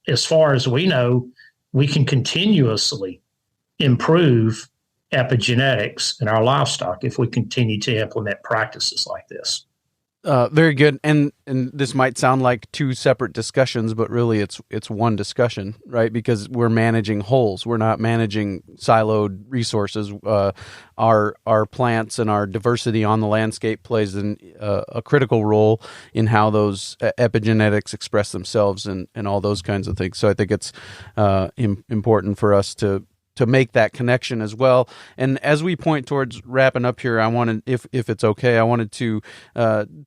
as far as we know, we can continuously improve epigenetics in our livestock if we continue to implement practices like this. Very good. And this might sound like two separate discussions, but really it's one discussion, right? Because we're managing wholes. We're not managing siloed resources. Our plants and our diversity on the landscape plays a critical role in how those epigenetics express themselves and all those kinds of things. So I think it's important for us to make that connection as well. And as we point towards wrapping up here, I wanted, if it's okay, I wanted to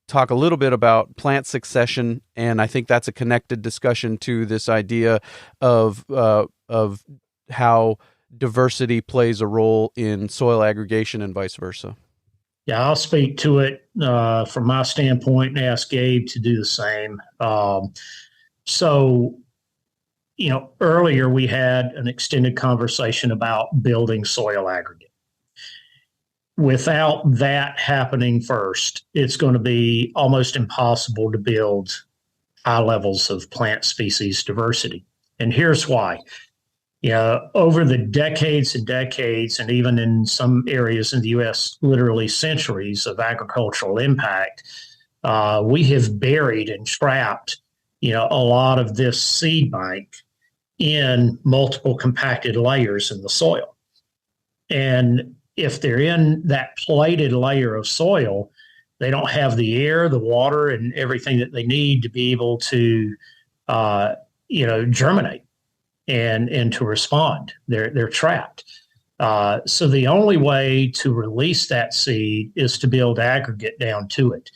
talk a little bit about plant succession, and I think that's a connected discussion to this idea of how diversity plays a role in soil aggregation and vice versa. Yeah, I'll speak to it from my standpoint and ask Gabe to do the same. Earlier we had an extended conversation about building soil aggregate. Without that happening first, it's going to be almost impossible to build high levels of plant species diversity. And here's why. Over the decades and decades, and even in some areas in the U.S., literally centuries of agricultural impact, we have buried and trapped, a lot of this seed bank in multiple compacted layers in the soil. And if they're in that plated layer of soil, they don't have the air, the water, and everything that they need to be able to, germinate and to respond. They're trapped. So the only way to release that seed is to build aggregate down to it.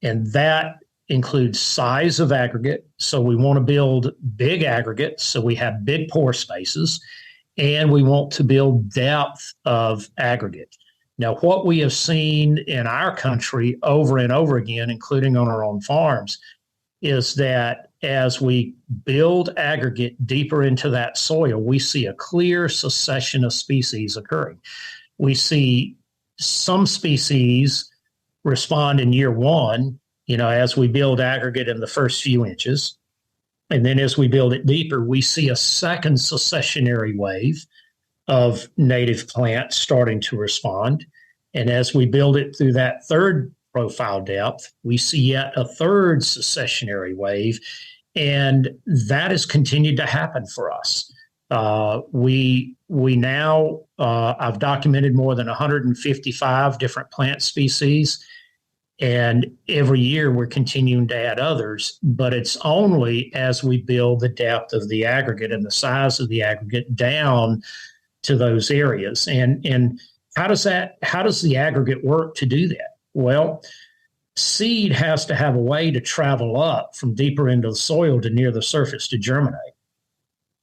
And that includes size of aggregate. So we want to build big aggregates, so we have big pore spaces, and we want to build depth of aggregate. Now, what we have seen in our country over and over again, including on our own farms, is that as we build aggregate deeper into that soil, we see a clear succession of species occurring. We see some species respond in year one, as we build aggregate in the first few inches. And then as we build it deeper, we see a second successionary wave of native plants starting to respond. And as we build it through that third profile depth, we see yet a third successionary wave. And that has continued to happen for us. We now, I've documented more than 155 different plant species. And every year we're continuing to add others, but it's only as we build the depth of the aggregate and the size of the aggregate down to those areas. And how does the aggregate work to do that? Well, seed has to have a way to travel up from deeper into the soil to near the surface to germinate.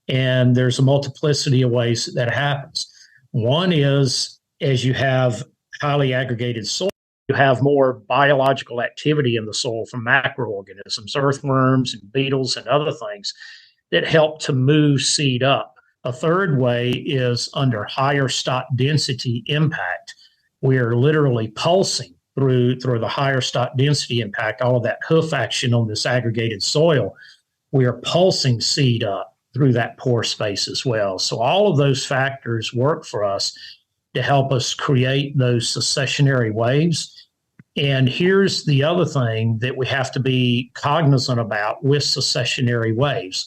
And there's a multiplicity of ways that happens. One is, as you have highly aggregated soil, you have more biological activity in the soil from macroorganisms, earthworms and beetles and other things that help to move seed up. A third way is under higher stock density impact. We are literally pulsing through the higher stock density impact, all of that hoof action on this aggregated soil. We are pulsing seed up through that pore space as well. So all of those factors work for us to help us create those successionary waves. And here's the other thing that we have to be cognizant about with successionary waves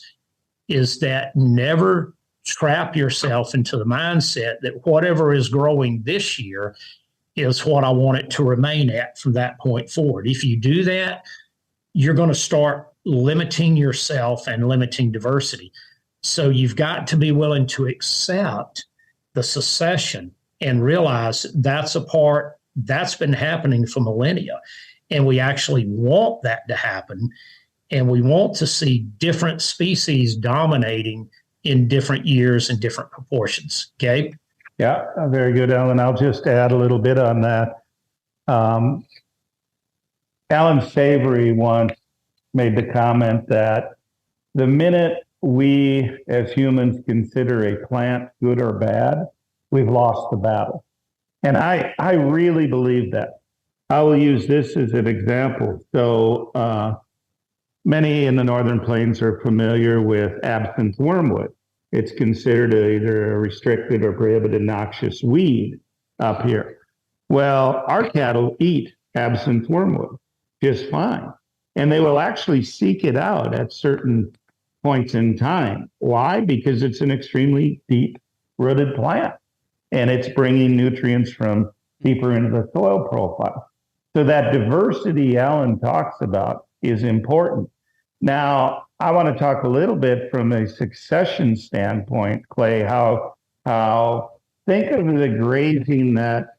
is that never trap yourself into the mindset that whatever is growing this year is what I want it to remain at from that point forward. If you do that, you're going to start limiting yourself and limiting diversity. So you've got to be willing to accept the succession and realize that's a part that's been happening for millennia. And we actually want that to happen. And we want to see different species dominating in different years and different proportions. Gabe? Yeah, very good, Alan. I'll just add a little bit on that. Alan Savory once made the comment that the minute we as humans consider a plant good or bad, we've lost the battle. And I really believe that. I will use this as an example. So many in the Northern Plains are familiar with absinthe wormwood. It's considered either a restricted or prohibited noxious weed up here. Well, our cattle eat absinthe wormwood just fine. And they will actually seek it out at certain points in time. Why? Because it's an extremely deep-rooted plant. And it's bringing nutrients from deeper into the soil profile. So that diversity Alan talks about is important. Now, I want to talk a little bit from a succession standpoint, Clay, how think of the grazing that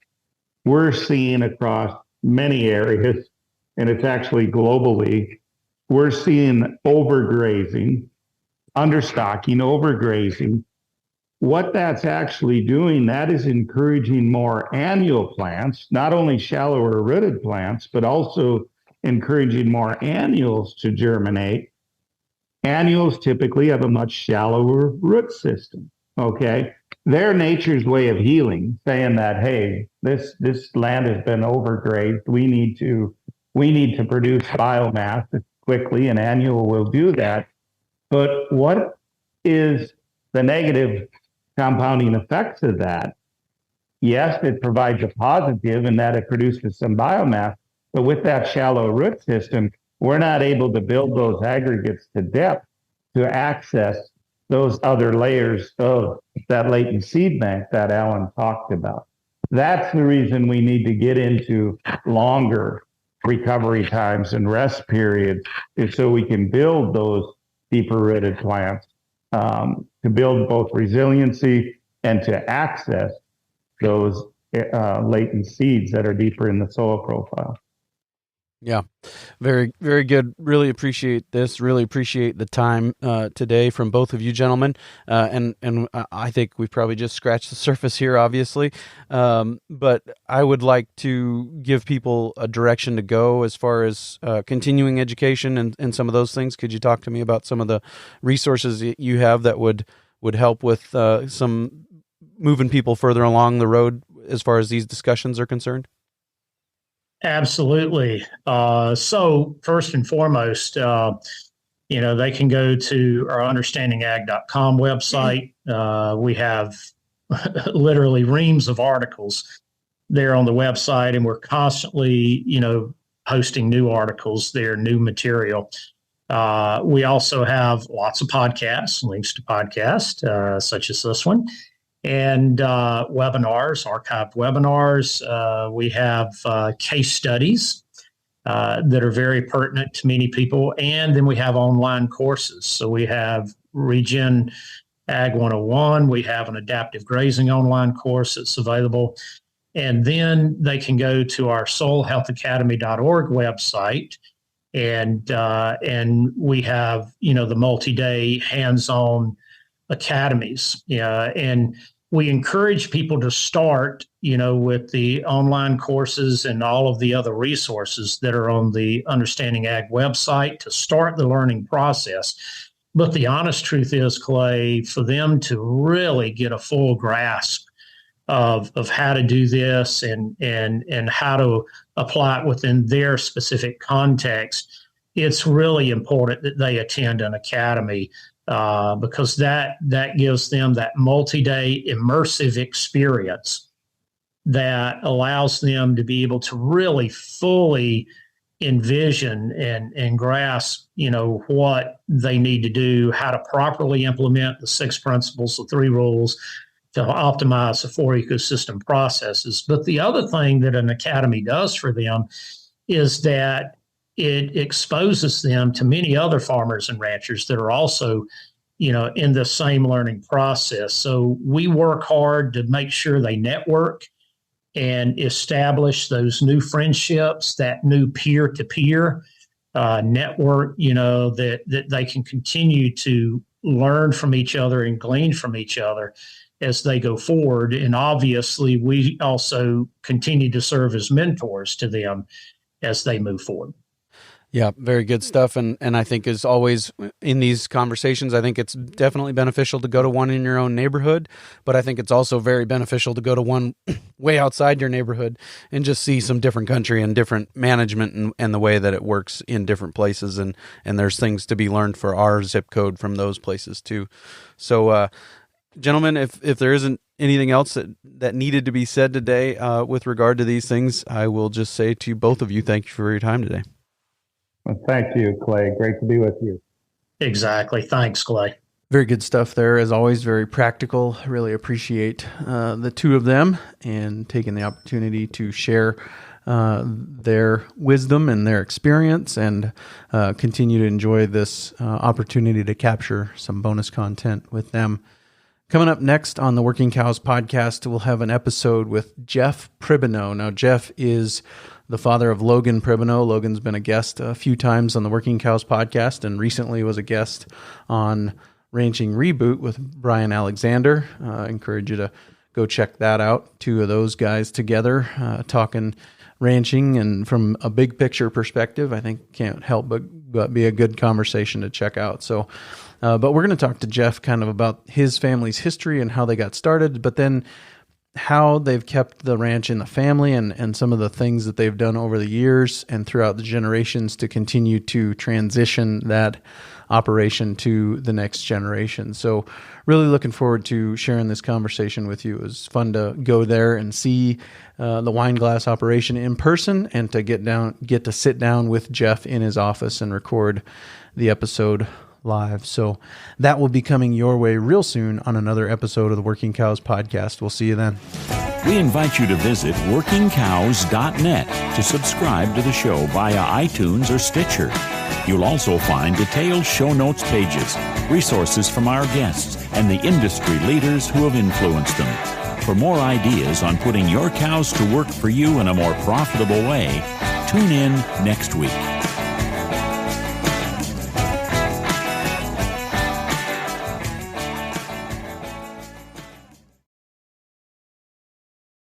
we're seeing across many areas, and it's actually globally. We're seeing overgrazing, understocking, overgrazing. What that's actually doing, that is encouraging more annual plants, not only shallower rooted plants, but also encouraging more annuals to germinate. Annuals typically have a much shallower root system, okay? They're nature's way of healing, saying that, hey, this land has been overgrazed. We need to produce biomass quickly, and annual will do that. But what is the negative compounding effects of that? Yes, it provides a positive in that it produces some biomass, But with that shallow root system, we're not able to build those aggregates to depth to access those other layers of that latent seed bank that Alan talked about. That's the reason we need to get into longer recovery times and rest periods, is so we can build those deeper rooted plants, to build both resiliency and to access those latent seeds that are deeper in the soil profile. Yeah, very, very good. Really appreciate this. Really appreciate the time today from both of you gentlemen. And I think we've probably just scratched the surface here, obviously. But I would like to give people a direction to go as far as continuing education and some of those things. Could you talk to me about some of the resources that you have that would help with some moving people further along the road as far as these discussions are concerned? Absolutely. So first and foremost, they can go to our understandingag.com website. We have literally reams of articles there on the website, and we're constantly, posting new articles there, new material. We also have lots of podcasts, links to podcasts, such as this one, and webinars, archived webinars. We have case studies that are very pertinent to many people. And then we have online courses. So we have Regen Ag 101. We have an adaptive grazing online course that's available. And then they can go to our soilhealthacademy.org website. And we have, the multi-day hands-on academies. And we encourage people to start, with the online courses and all of the other resources that are on the Understanding Ag website to start the learning process. But the honest truth is, Clay, for them to really get a full grasp of how to do this and how to apply it within their specific context, it's really important that they attend an academy. Because that gives them that multi-day immersive experience that allows them to be able to really fully envision and grasp, what they need to do, how to properly implement the 6 principles, the 3 rules to optimize the 4 ecosystem processes. But the other thing that an academy does for them is that it exposes them to many other farmers and ranchers that are also, in the same learning process. So we work hard to make sure they network and establish those new friendships, that new peer-to-peer network, that they can continue to learn from each other and glean from each other as they go forward. And obviously, we also continue to serve as mentors to them as they move forward. Yeah, very good stuff. And I think, as always in these conversations, I think it's definitely beneficial to go to one in your own neighborhood, but I think it's also very beneficial to go to one way outside your neighborhood and just see some different country and different management and the way that it works in different places. And there's things to be learned for our zip code from those places too. So, gentlemen, if there isn't anything else that needed to be said today with regard to these things, I will just say to both of you, thank you for your time today. Well, thank you, Clay. Great to be with you. Exactly. Thanks, Clay. Very good stuff there. As always, very practical. Really appreciate the two of them and taking the opportunity to share their wisdom and their experience, and continue to enjoy this opportunity to capture some bonus content with them. Coming up next on the Working Cows podcast, we'll have an episode with Jeff Pribino. Now, Jeff is the father of Logan Pribino. Logan's been a guest a few times on the Working Cows podcast and recently was a guest on Ranching Reboot with Brian Alexander. I encourage you to go check that out. 2 of those guys together talking ranching, and from a big picture perspective, I think can't help but be a good conversation to check out. So, but we're going to talk to Jeff kind of about his family's history and how they got started, but then how they've kept the ranch in the family and some of the things that they've done over the years and throughout the generations to continue to transition that operation to the next generation. So really looking forward to sharing this conversation with you. It was fun to go there and see the wine glass operation in person and to get to sit down with Jeff in his office and record the episode live. So that will be coming your way real soon on another episode of the Working Cows podcast. We'll see you then. We invite you to visit workingcows.net to subscribe to the show via iTunes or Stitcher. You'll also find detailed show notes pages, resources from our guests, and the industry leaders who have influenced them. For more ideas on putting your cows to work for you in a more profitable way, tune in next week.